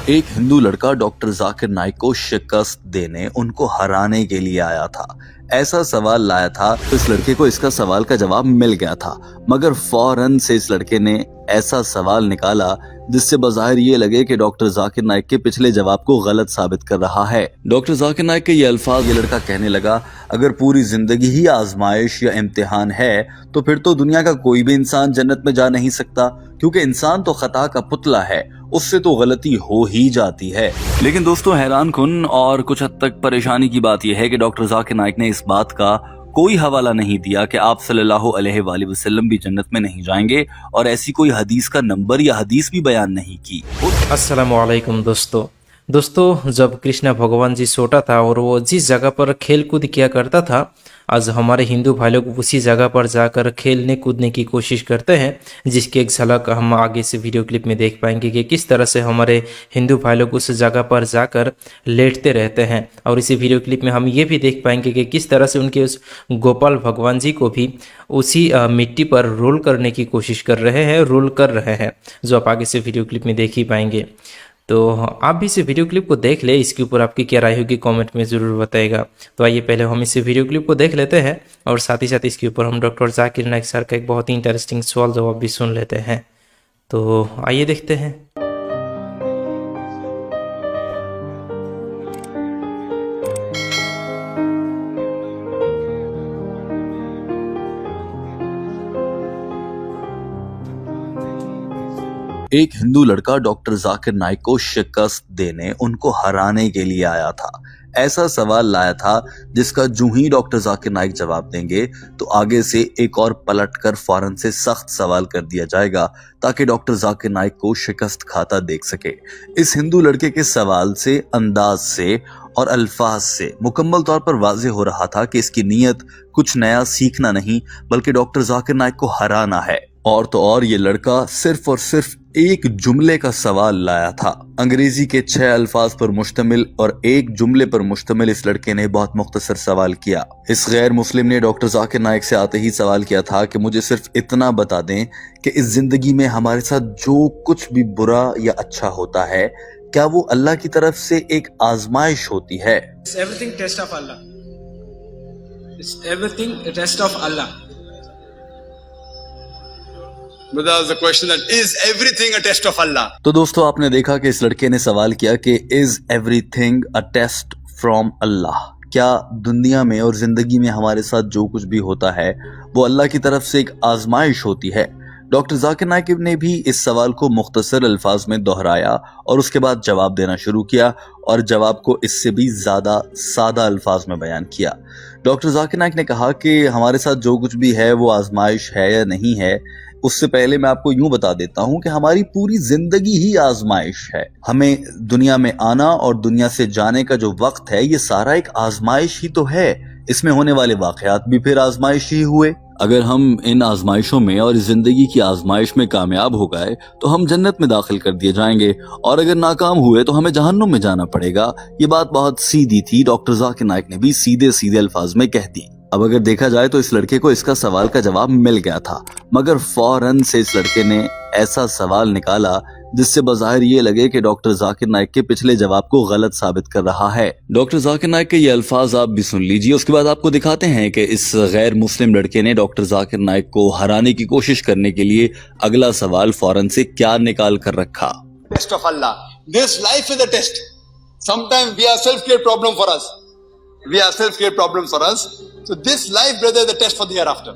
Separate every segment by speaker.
Speaker 1: ایک ہندو لڑکا ڈاکٹر ذاکر نائک کو شکست دینے ان کو ہرانے کے لیے آیا تھا۔ ایسا سوال لایا تھا تو اس لڑکے کو اس کا سوال کا جواب مل گیا تھا، مگر فوراً سے اس لڑکے نے ایسا سوال نکالا جس سے بظاہر یہ لگے کہ ڈاکٹر ذاکر نائک کے پچھلے جواب کو غلط ثابت کر رہا ہے۔ ڈاکٹر ذاکر نائک کے یہ الفاظ یہ لڑکا کہنے لگا، اگر پوری زندگی ہی آزمائش یا امتحان ہے تو پھر تو دنیا کا کوئی بھی انسان جنت میں جا نہیں سکتا، کیونکہ انسان تو خطا کا پتلا ہے، اس سے تو غلطی ہو ہی جاتی ہے۔ لیکن دوستو حیران کن اور کچھ حد تک پریشانی کی بات یہ ہے کہ ڈاکٹر ذاکر نائک نے اس بات کا کوئی حوالہ نہیں دیا کہ آپ صلی اللہ علیہ وآلہ وسلم بھی جنت میں نہیں جائیں گے، اور ایسی کوئی حدیث کا نمبر یا حدیث بھی بیان نہیں کی۔
Speaker 2: السلام علیکم دوستو جب کرشنا بھگوان جی چھوٹا تھا اور وہ جس جگہ پر کھیل کود کیا کرتا تھا، آج ہمارے ہندو بھائی لوگ اسی جگہ پر جا کر کھیلنے کودنے کی کوشش کرتے ہیں، جس کی ایک جھلک ہم آگے سے ویڈیو کلپ میں دیکھ پائیں گے کہ کس طرح سے ہمارے ہندو بھائی لوگ اس جگہ پر جا کر لیٹتے رہتے ہیں، اور اسی ویڈیو کلپ میں ہم یہ بھی دیکھ پائیں گے کہ کس طرح سے ان کے اس گوپال بھگوان جی کو بھی اسی مٹی پر رول کرنے کی کوشش کر رہے ہیں، جو آپ آگے سے ویڈیو کلپ میں دیکھ ہی پائیں گے۔ تو آپ بھی اس ویڈیو کلپ کو دیکھ لیں، اس کے اوپر آپ کی کیا رائے ہوگی کامنٹ میں ضرور بتائے گا۔ تو آئیے پہلے ہم اس ویڈیو کلپ کو دیکھ لیتے ہیں، اور ساتھ ہی ساتھ اس کے اوپر ہم ڈاکٹر ذاکر نائک سر کا ایک بہت ہی انٹرسٹنگ سوال جواب بھی سن لیتے ہیں۔ تو آئیے دیکھتے ہیں۔
Speaker 1: ایک ہندو لڑکا ڈاکٹر ذاکر نائک کو شکست دینے ان کو ہرانے کے لیے آیا تھا۔ ایسا سوال لایا تھا جس کا جو ہی ڈاکٹر ذاکر نائک جواب دیں گے تو آگے سے ایک اور پلٹ کر فوراً سے سخت سوال کر دیا جائے گا تاکہ ڈاکٹر ذاکر نائک کو شکست کھاتا دیکھ سکے۔ اس ہندو لڑکے کے سوال سے، انداز سے اور الفاظ سے مکمل طور پر واضح ہو رہا تھا کہ اس کی نیت کچھ نیا سیکھنا نہیں بلکہ ڈاکٹر ذاکر نائک کو ہرانا ہے۔ اور تو اور یہ لڑکا صرف اور صرف ایک جملے کا سوال لایا تھا۔ انگریزی کے 6 الفاظ پر مشتمل اور ایک جملے پر مشتمل اس لڑکے نے بہت مختصر سوال کیا۔ اس غیر مسلم نے ڈاکٹر ذاکر نائک سے آتے ہی سوال کیا تھا کہ مجھے صرف اتنا بتا دیں کہ اس زندگی میں ہمارے ساتھ جو کچھ بھی برا یا اچھا ہوتا ہے، کیا وہ اللہ کی طرف سے ایک آزمائش ہوتی ہے؟
Speaker 3: It's everything test of Allah. It's everything a test of Allah.
Speaker 4: But that was the question, that is everything a test of Allah?
Speaker 1: تو دوستو آپ نے دیکھا کہ اس لڑکے نے سوال کیا کہ is everything a test from Allah؟ کیا دنیا میں اور زندگی میں ہمارے ساتھ جو کچھ بھی ہوتا ہے وہ اللہ کی طرف سے ایک آزمائش ہوتی ہے؟ ڈاکٹر ذاکر نائک نے بھی اس سوال کو مختصر الفاظ میں دہرایا اور اس کے بعد جواب دینا شروع کیا، اور جواب کو اس سے بھی زیادہ سادہ الفاظ میں بیان کیا۔ ڈاکٹر ذاکر نائک نے کہا کہ ہمارے ساتھ جو کچھ بھی ہے وہ آزمائش ہے یا نہیں ہے، اس سے پہلے میں آپ کو یوں بتا دیتا ہوں کہ ہماری پوری زندگی ہی آزمائش ہے۔ ہمیں دنیا میں آنا اور دنیا سے جانے کا جو وقت ہے یہ سارا ایک آزمائش ہی تو ہے، اس میں ہونے والے واقعات بھی پھر آزمائش ہی ہوئے۔ اگر ہم ان آزمائشوں میں اور اس زندگی کی آزمائش میں کامیاب ہو گئے تو ہم جنت میں داخل کر دیے جائیں گے، اور اگر ناکام ہوئے تو ہمیں جہنم میں جانا پڑے گا۔ یہ بات بہت سیدھی تھی، ڈاکٹر ذاکر نائک نے بھی سیدھے الفاظ میں کہہ دی۔ اب اگر دیکھا جائے تو اس لڑکے کو اس کا سوال کا جواب مل گیا تھا، مگر فوراً سے اس لڑکے نے ایسا سوال نکالا جس سے بظاہر یہ لگے کہ ڈاکٹر ذاکر نائک کے پچھلے جواب کو غلط ثابت کر رہا ہے۔ ڈاکٹر ذاکر نائک کے یہ الفاظ آپ بھی سن لیجئے، اس کے بعد آپ کو دکھاتے ہیں کہ اس غیر مسلم لڑکے نے ڈاکٹر ذاکر نائک کو ہرانے کی کوشش کرنے کے لیے اگلا سوال فوراً سے کیا نکال کر رکھا۔
Speaker 4: Test of Allah. This life is a test. Sometimes we are self-created problem for us. So this life, brother, is the test for the hereafter.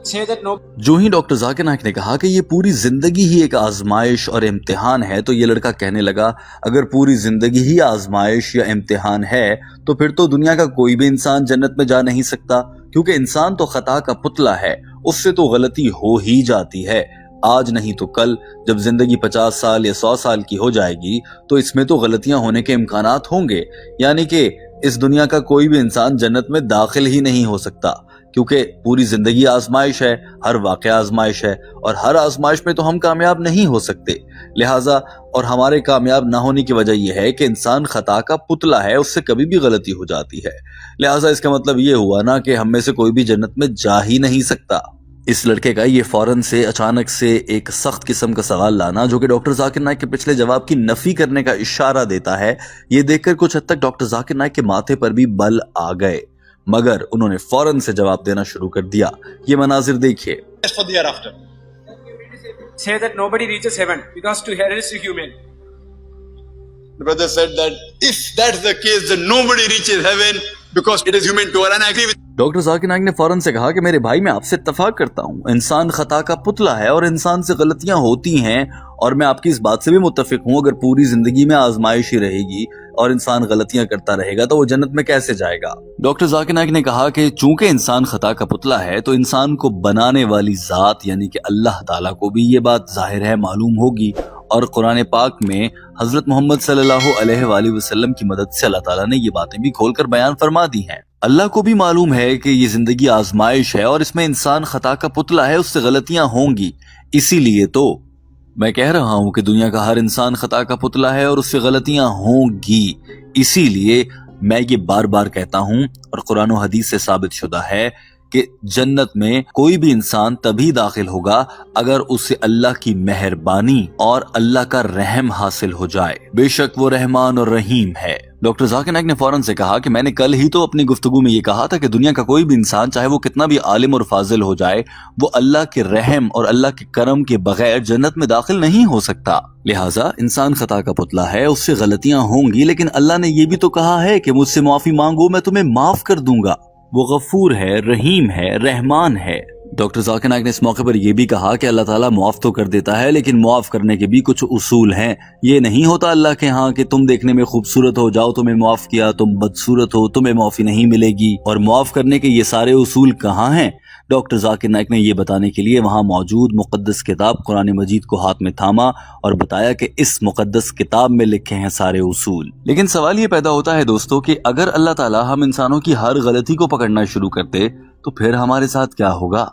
Speaker 3: Say that no.
Speaker 1: جو ہی ڈاکٹر ذاکر نائک نے کہا کہ یہ پوری زندگی ہی ایک آزمائش اور امتحان ہے تو یہ لڑکا کہنے لگا، اگر پوری زندگی ہی آزمائش یا امتحان ہے تو پھر تو دنیا کا کوئی بھی انسان جنت میں جا نہیں سکتا، کیونکہ انسان تو خطا کا پتلا ہے، اس سے تو غلطی ہو ہی جاتی ہے۔ آج نہیں تو کل جب زندگی 50 سال یا 100 سال کی ہو جائے گی تو اس میں تو غلطیاں ہونے کے امکانات ہوں گے، یعنی کہ اس دنیا کا کوئی بھی انسان جنت میں داخل ہی نہیں ہو سکتا، کیونکہ پوری زندگی آزمائش ہے، ہر واقعہ آزمائش ہے، اور ہر آزمائش میں تو ہم کامیاب نہیں ہو سکتے۔ لہٰذا اور ہمارے کامیاب نہ ہونے کی وجہ یہ ہے کہ انسان خطا کا پتلا ہے، اس سے کبھی بھی غلطی ہو جاتی ہے۔ لہٰذا اس کا مطلب یہ ہوا نا کہ ہم میں سے کوئی بھی جنت میں جا ہی نہیں سکتا۔ اس لڑکے کا یہ فوراً سے اچانک سے ایک سخت قسم کا سوال لانا جو کہ ڈاکٹر ذاکر نائک کے پچھلے جواب کی نفی کرنے کا اشارہ دیتا ہے، یہ دیکھ کر کچھ حد تک ڈاکٹر ذاکر نائک کے ماتھے پر بھی بل آ گئے، مگر انہوں نے فوراً سے جواب دینا شروع کر دیا۔ یہ مناظر دیکھیے۔
Speaker 4: For the hereafter.
Speaker 3: Say that nobody reaches heaven because to hell is human.
Speaker 4: The brother said that if that's the case, then nobody reaches heaven because it is human to her, and I agree with.
Speaker 1: Doctor Zakir Naik نے فوراً سے کہا کہ میرے بھائی میں آپ سے اتفاق کرتا ہوں، انسان خطا کا پتلا ہے اور انسان سے غلطیاں ہوتی ہیں، اور میں آپ کی اس بات سے بھی متفق ہوں، اگر پوری زندگی میں آزمائش ہی رہے گی اور انسان غلطیاں کرتا رہے گا تو وہ جنت میں کیسے جائے گا۔ ڈاکٹر ذاکر نائک نے کہا کہ چونکہ انسان خطا کا پتلا ہے تو انسان کو بنانے والی ذات یعنی کہ اللہ تعالیٰ کو بھی یہ بات ظاہر ہے معلوم ہوگی، اور قرآن پاک میں حضرت محمد صلی اللہ علیہ وآلہ وسلم کی مدد سے اللہ تعالیٰ نے یہ باتیں بھی کھول کر بیان فرما دی ہیں۔ اللہ کو بھی معلوم ہے کہ یہ زندگی آزمائش ہے اور اس میں انسان خطا کا پتلا ہے، اس سے غلطیاں ہوں گی، اسی لیے تو میں کہہ رہا ہوں کہ دنیا کا ہر انسان خطا کا پتلا ہے اور اس سے غلطیاں ہوں گی، اسی لیے میں یہ بار بار کہتا ہوں اور قرآن و حدیث سے ثابت شدہ ہے کہ جنت میں کوئی بھی انسان تبھی داخل ہوگا اگر اسے اللہ کی مہربانی اور اللہ کا رحم حاصل ہو جائے، بے شک وہ رحمان اور رحیم ہے۔ ڈاکٹر ذاکر نائک نے فوراً سے کہا کہ میں نے کل ہی تو اپنی گفتگو میں یہ کہا تھا کہ دنیا کا کوئی بھی انسان چاہے وہ کتنا بھی عالم اور فاضل ہو جائے، وہ اللہ کے رحم اور اللہ کے کرم کے بغیر جنت میں داخل نہیں ہو سکتا۔ لہٰذا انسان خطا کا پتلا ہے، اس سے غلطیاں ہوں گی، لیکن اللہ نے یہ بھی تو کہا ہے کہ مجھ سے معافی مانگو میں تمہیں معاف کر دوں گا، وہ غفور ہے، رحیم ہے، رحمان ہے۔ ڈاکٹر ذاکر نائک نے اس موقع پر یہ بھی کہا کہ اللہ تعالیٰ معاف تو کر دیتا ہے لیکن معاف کرنے کے بھی کچھ اصول ہیں، یہ نہیں ہوتا اللہ کے ہاں کہ تم دیکھنے میں خوبصورت ہو جاؤ تمہیں معاف کیا، تم بدصورت ہو تمہیں معافی نہیں ملے گی، اور معاف کرنے کے یہ سارے اصول کہاں ہیں؟ ڈاکٹر ذاکر نائک نے یہ بتانے کے لیے وہاں موجود مقدس کتاب قرآن مجید کو ہاتھ میں تھاما اور بتایا کہ اس مقدس کتاب میں لکھے ہیں سارے اصول۔ لیکن سوال یہ پیدا ہوتا ہے دوستو کہ اگر اللہ تعالیٰ ہم انسانوں کی ہر غلطی کو پکڑنا شروع کرتے تو پھر ہمارے ساتھ کیا ہوگا؟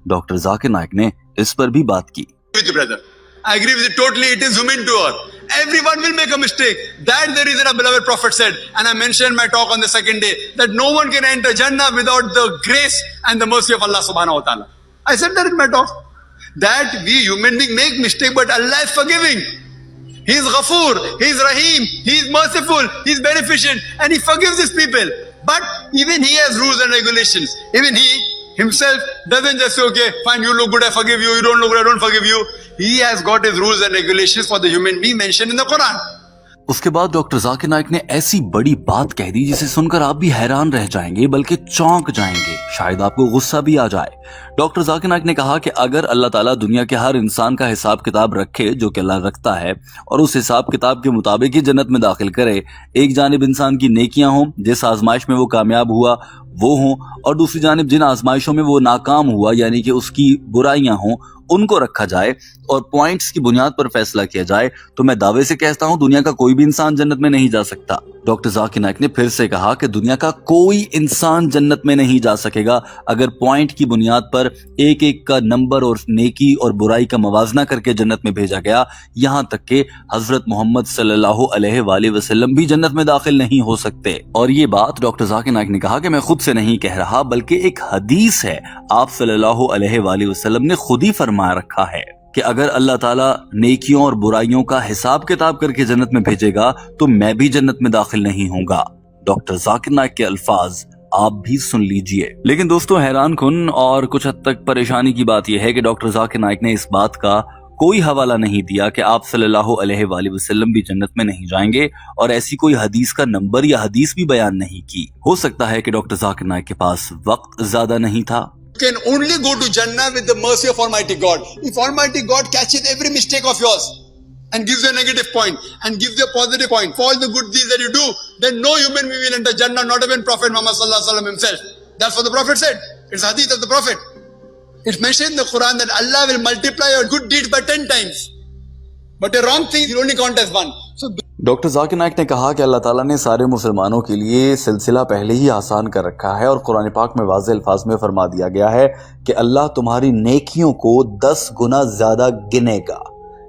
Speaker 1: ڈاکٹر ذاکر نائک نے اس پر بھی بات کی۔
Speaker 4: With you, brother. I agree with you totally. It is human to her. Everyone will make a mistake. That's the reason our beloved Prophet said, and I mentioned in my talk on the second day, that no one can enter Jannah without the grace and the mercy of Allah subhanahu wa ta'ala. I said that in my talk. That we human beings make mistake, but Allah is forgiving. He is Ghafoor, He is Rahim, He is merciful, He is beneficent, and He forgives His people. But even He has rules and regulations. Even He Himself doesn't just say, okay, fine, you look good, I forgive you, you don't look good, I don't forgive you. He has got His rules and regulations for the human being mentioned in the Quran.
Speaker 1: اس کے بعد doctor Zakir Naik نے ایسی بڑی بات کہہ دی جسے سن کر آپ بھی حیران رہ جائیں گے بلکہ چونک جائیں گے، شاید آپ کو غصہ بھی آ جائے۔ ڈاکٹر ذاکر نائک نے کہا کہ اگر اللہ تعالیٰ دنیا کے ہر انسان کا حساب کتاب رکھے جو کہ اللہ رکھتا ہے اور اس حساب کتاب کے مطابق ہی جنت میں داخل کرے، ایک جانب انسان کی نیکیاں ہوں جس آزمائش میں وہ کامیاب ہوا وہ ہوں، اور دوسری جانب جن آزمائشوں میں وہ ناکام ہوا یعنی کہ اس کی برائیاں ہوں ان کو رکھا جائے اور پوائنٹس کی بنیاد پر فیصلہ کیا جائے، تو میں دعوے سے کہتا ہوں دنیا کا کوئی بھی انسان جنت میں نہیں جا سکتا۔ ڈاکٹر ذاکر نائک نے پھر سے کہا کہ دنیا کا کوئی انسان جنت میں نہیں جا سکے گا اگر پوائنٹ کی بنیاد پر ایک ایک کا نمبر اور نیکی اور برائی کا موازنہ کر کے جنت میں بھیجا گیا، یہاں تک کہ حضرت محمد صلی اللہ علیہ وآلہ وسلم بھی جنت میں داخل نہیں ہو سکتے۔ اور یہ بات ڈاکٹر ذاکر نائک نے کہا کہ میں خود سے نہیں کہہ رہا بلکہ ایک حدیث ہے، آپ صلی اللہ علیہ وآلہ وسلم نے خود ہی فرما رکھا ہے کہ اگر اللہ تعالیٰ نیکیوں اور برائیوں کا حساب کتاب کر کے جنت میں بھیجے گا تو میں بھی جنت میں داخل نہیں ہوں گا۔ ڈاکٹر ذاکر نائک کے الفاظ آپ بھی سن لیجئے۔ لیکن دوستو حیران کن اور کچھ حد تک پریشانی کی بات یہ ہے کہ ڈاکٹر ذاکر نائک نے اس بات کا کوئی حوالہ نہیں دیا کہ آپ صلی اللہ علیہ وآلہ وسلم بھی جنت میں نہیں جائیں گے، اور ایسی کوئی حدیث کا نمبر یا حدیث بھی بیان نہیں کی۔ ہو سکتا ہے کہ ڈاکٹر ذاکر نائک کے پاس وقت زیادہ نہیں تھا۔
Speaker 4: Can only go to Jannah with the mercy of Almighty God. If Almighty God catches every mistake of yours and gives you a negative point and gives you a positive point for all the good deeds that you do, then no human being will enter Jannah, not even Prophet Muhammad sallallahu alaihi wasallam himself. That's what the Prophet said. It's hadith of the Prophet. It's mentioned in the Quran that Allah will multiply your good deeds by 10 times. But a wrong thing will only count as one. So
Speaker 1: doctor Zakir Naik نے کہا کہ اللہ تعالیٰ نے سارے مسلمانوں کے لیے سلسلہ پہلے ہی آسان کر رکھا ہے، اور قرآن پاک میں واضح الفاظ میں فرما دیا گیا ہے کہ اللہ تمہاری نیکیوں کو 10 گنا زیادہ گنے گا،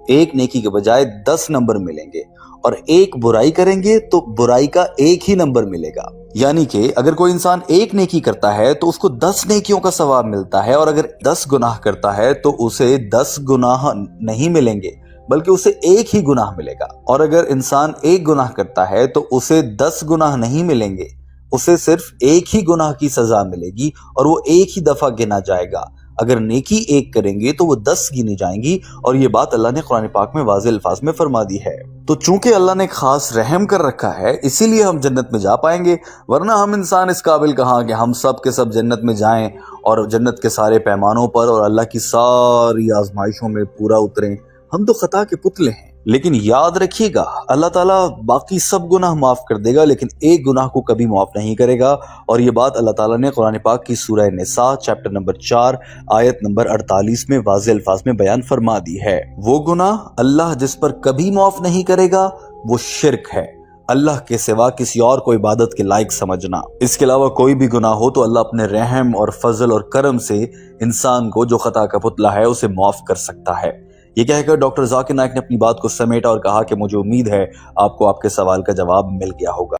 Speaker 1: ایک نیکی کے بجائے 10 نمبر ملیں گے، اور ایک برائی کریں گے تو برائی کا ایک ہی نمبر ملے گا. یعنی کہ اگر کوئی انسان ایک نیکی کرتا ہے تو اس کو 10 نیکیوں کا ثواب ملتا ہے، اور اگر 10 گناہ کرتا ہے تو اسے 10 گناہ نہیں ملیں گے بلکہ اسے ایک ہی گناہ ملے گا. اور اگر انسان ایک گناہ کرتا ہے تو اسے 10 گناہ نہیں ملیں گے، اسے صرف ایک ہی گناہ کی سزا ملے گی اور وہ ایک ہی دفعہ گنا جائے گا. اگر نیکی ایک کریں گے تو وہ 10 گنی جائیں گی، اور یہ بات اللہ نے قرآن پاک میں واضح الفاظ میں فرما دی ہے. تو چونکہ اللہ نے خاص رحم کر رکھا ہے اسی لیے ہم جنت میں جا پائیں گے، ورنہ ہم انسان اس قابل کہاں کہ ہم سب کے سب جنت میں جائیں اور جنت کے سارے پیمانوں پر اور اللہ کی ساری آزمائشوں میں پورا اتریں. ہم تو خطا کے پتلے ہیں. لیکن یاد رکھیے گا اللہ تعالیٰ باقی سب گناہ معاف کر دے گا لیکن ایک گناہ کو کبھی معاف نہیں کرے گا، اور یہ بات اللہ تعالیٰ نے قرآن پاک کی سورہ نساء چیپٹر نمبر 4 آیت نمبر 48 میں واضح الفاظ میں بیان فرما دی ہے. وہ گناہ اللہ جس پر کبھی معاف نہیں کرے گا وہ شرک ہے، اللہ کے سوا کسی اور کو عبادت کے لائق سمجھنا. اس کے علاوہ کوئی بھی گناہ ہو تو اللہ اپنے رحم اور فضل اور کرم سے انسان کو جو خطا کا پتلا ہے اسے معاف کر سکتا ہے. یہ کہہ کر ڈاکٹر ذاکر نائک نے اپنی بات کو سمیٹا اور کہا کہ مجھے امید ہے آپ کو آپ کے سوال کا جواب مل گیا ہوگا.